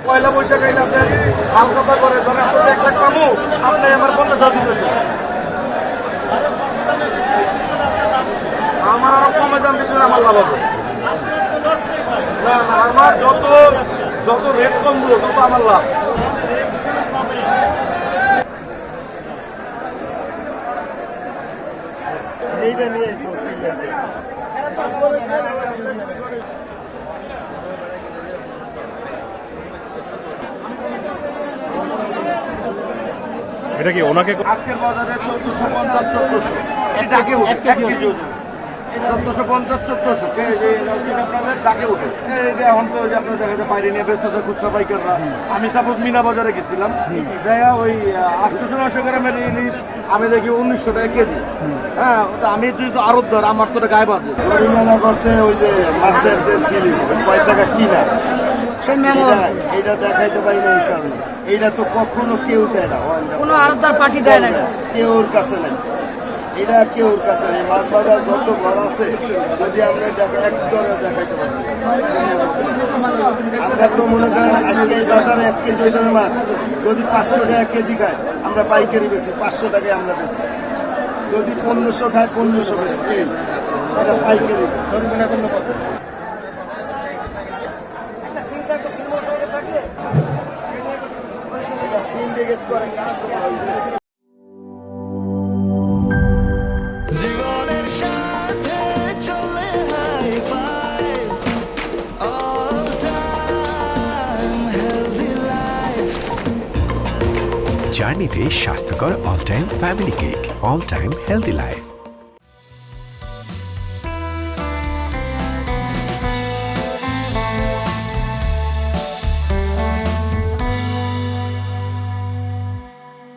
পয়লা বৈশাখ আইলে আপনি হালকা করে ধরে আপনার 1 লাখ কামু আপনি আমার 50,000 দিতেছেন। আমার আরো কমে দাম দিতে আমার লাভ হবে না। আমার যত রেট কমবো তত আমার লাভ। এইটা নিয়ে এটা কি ওনাকে আজকের বাজারে 1450 1400 এটা ডাকে উঠে 1 কেজি ওজন 1450 1400 কেজি হচ্ছে আপনাদের ডাকে উঠে। এটা এখন তো যে আপনার দেখা যায় বাইরে নিয়ে ব্যস্ত আছে খুচরা পাইকাররা। আমি সাপোজ মিনা বাজারে গেছিলাম, দেখা ওই 800-900 গ্রামের ইলিশ আমি দেখি 1900 টাকা কেজি। হ্যাঁ, আমি তো আরো ধর আমার তো গায়ে বাজে জরিমানা করছে ওই যে মাছের যে সিলি 5 টাকা কিনা এইটা দেখাইতে পারি না। এই কারণে এইটা তো কখনো কেউ দেয় না, কোনো আরদার পার্টি দেয় না, কেউর কাছে নেই। এটা কেউর কাছে নেই। মাছ বাজার যত ঘর আছে যদি আমরা এক দরে দেখাইতে পারি, আমরা তো মনে করেন আজকে এই বাজারে 1 কেজি ওজনের মাছ যদি 500 টাকা কেজি খায় আমরা পাইকারি বেশি 500 টাকায় আমরা বেশি। যদি 1500 খায় 1500 বেশি, এটা পাইকারি। সিন্ডিকেট করে কাস্টমার জীবনের সাথে চলে hi fi all time healthy life জার্নিতে স্বাস্থ্যকর all time family cake, all time healthy life.